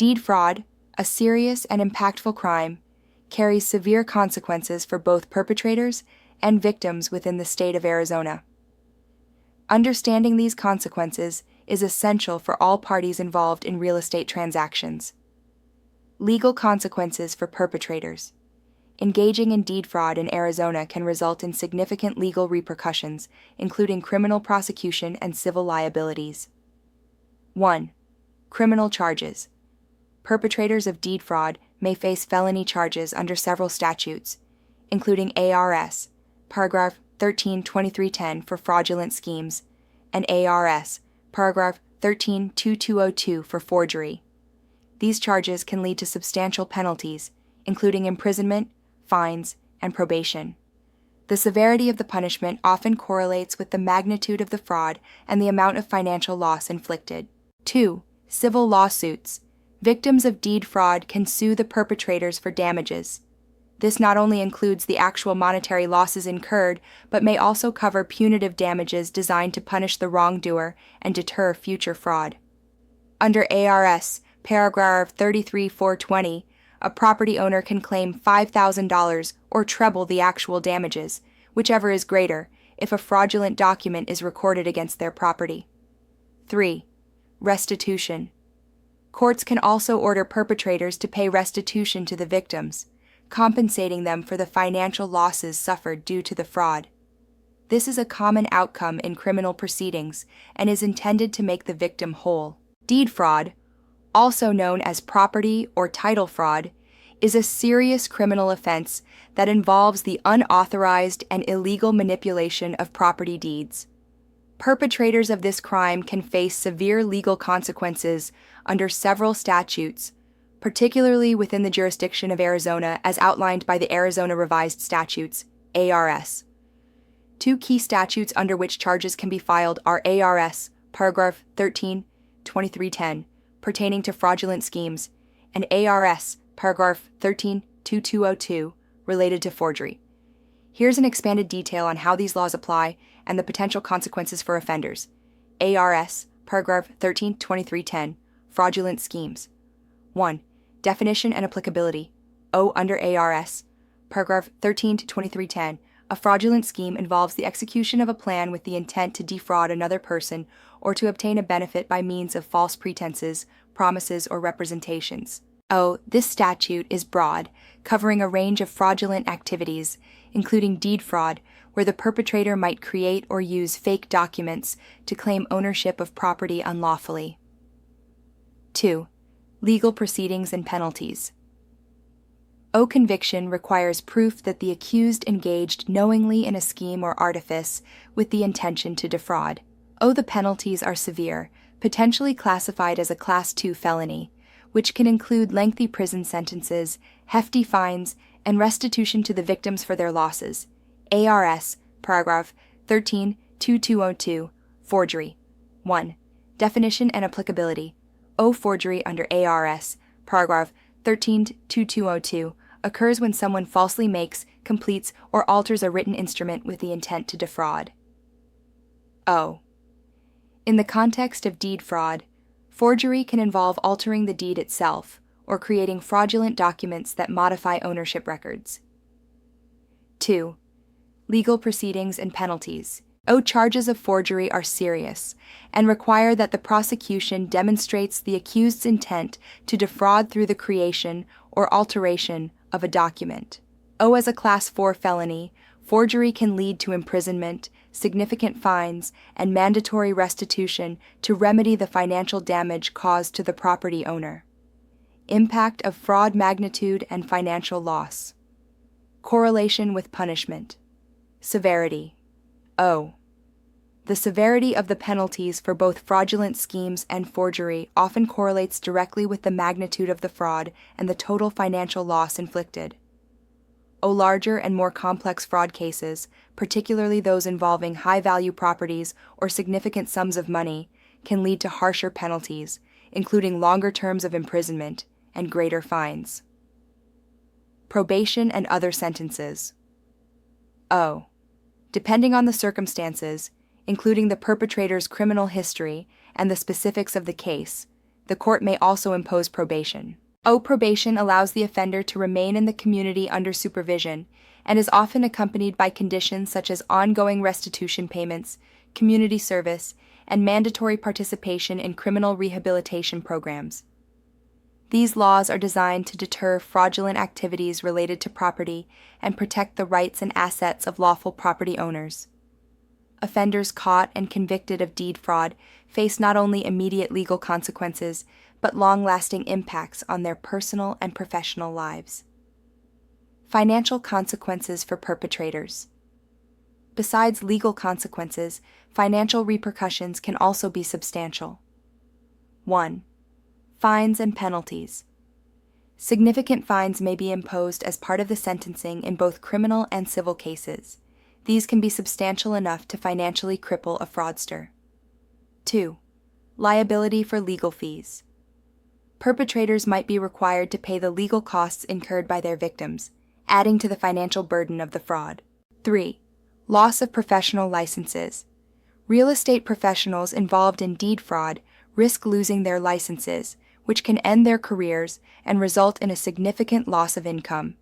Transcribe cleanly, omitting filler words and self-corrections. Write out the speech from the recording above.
Deed fraud, a serious and impactful crime, carries severe consequences for both perpetrators and victims within the state of Arizona. Understanding these consequences is essential for all parties involved in real estate transactions. Legal consequences for perpetrators. Engaging in deed fraud in Arizona can result in significant legal repercussions, including criminal prosecution and civil liabilities. 1. Criminal charges. Perpetrators of deed fraud may face felony charges under several statutes, including ARS, paragraph 13-2310 for fraudulent schemes, and ARS, paragraph 13-2202 for forgery. These charges can lead to substantial penalties, including imprisonment, fines, and probation. The severity of the punishment often correlates with the magnitude of the fraud and the amount of financial loss inflicted. 2. Civil lawsuits. Victims of deed fraud can sue the perpetrators for damages. This not only includes the actual monetary losses incurred, but may also cover punitive damages designed to punish the wrongdoer and deter future fraud. Under ARS, paragraph 33-420, a property owner can claim $5,000 or treble the actual damages, whichever is greater, if a fraudulent document is recorded against their property. 3. Restitution. Courts can also order perpetrators to pay restitution to the victims, compensating them for the financial losses suffered due to the fraud. This is a common outcome in criminal proceedings and is intended to make the victim whole. Deed fraud, also known as property or title fraud, is a serious criminal offense that involves the unauthorized and illegal manipulation of property deeds. Perpetrators of this crime can face severe legal consequences under several statutes, particularly within the jurisdiction of Arizona as outlined by the Arizona Revised Statutes, ARS. Two key statutes under which charges can be filed are ARS, paragraph 13-2310, pertaining to fraudulent schemes, and ARS, paragraph 13-2202, related to forgery. Here's an expanded detail on how these laws apply and the potential consequences for offenders. ARS, paragraph 13-2310, fraudulent schemes. 1. Definition and applicability. Under ARS, paragraph 13-2310, a fraudulent scheme involves the execution of a plan with the intent to defraud another person or to obtain a benefit by means of false pretenses, promises, or representations. This statute is broad, covering a range of fraudulent activities, including deed fraud, where the perpetrator might create or use fake documents to claim ownership of property unlawfully. 2. Legal proceedings and penalties. Conviction requires proof that the accused engaged knowingly in a scheme or artifice with the intention to defraud. The penalties are severe, potentially classified as a Class II felony, which can include lengthy prison sentences, hefty fines, and restitution to the victims for their losses. ARS, paragraph 13-2202, forgery. 1. Definition and applicability. Forgery under ARS, paragraph 13-2202, occurs when someone falsely makes, completes, or alters a written instrument with the intent to defraud. In the context of deed fraud, forgery can involve altering the deed itself or creating fraudulent documents that modify ownership records. 2. Legal proceedings and penalties. Charges of forgery are serious and require that the prosecution demonstrates the accused's intent to defraud through the creation or alteration of a document. As a Class IV felony, forgery can lead to imprisonment, significant fines, and mandatory restitution to remedy the financial damage caused to the property owner. Impact of fraud magnitude and financial loss. Correlation with punishment. Severity. The severity of the penalties for both fraudulent schemes and forgery often correlates directly with the magnitude of the fraud and the total financial loss inflicted. Larger and more complex fraud cases, particularly those involving high-value properties or significant sums of money, can lead to harsher penalties, including longer terms of imprisonment and greater fines. Probation and other sentences. Depending on the circumstances, including the perpetrator's criminal history and the specifics of the case, the court may also impose probation. Probation allows the offender to remain in the community under supervision and is often accompanied by conditions such as ongoing restitution payments, community service, and mandatory participation in criminal rehabilitation programs. These laws are designed to deter fraudulent activities related to property and protect the rights and assets of lawful property owners. Offenders caught and convicted of deed fraud face not only immediate legal consequences, but long-lasting impacts on their personal and professional lives. Financial consequences for perpetrators. Besides legal consequences, financial repercussions can also be substantial. 1. Fines and penalties. Significant fines may be imposed as part of the sentencing in both criminal and civil cases. These can be substantial enough to financially cripple a fraudster. 2. Liability for legal fees. Perpetrators might be required to pay the legal costs incurred by their victims, adding to the financial burden of the fraud. 3. Loss of professional licenses. Real estate professionals involved in deed fraud risk losing their licenses, which can end their careers and result in a significant loss of income.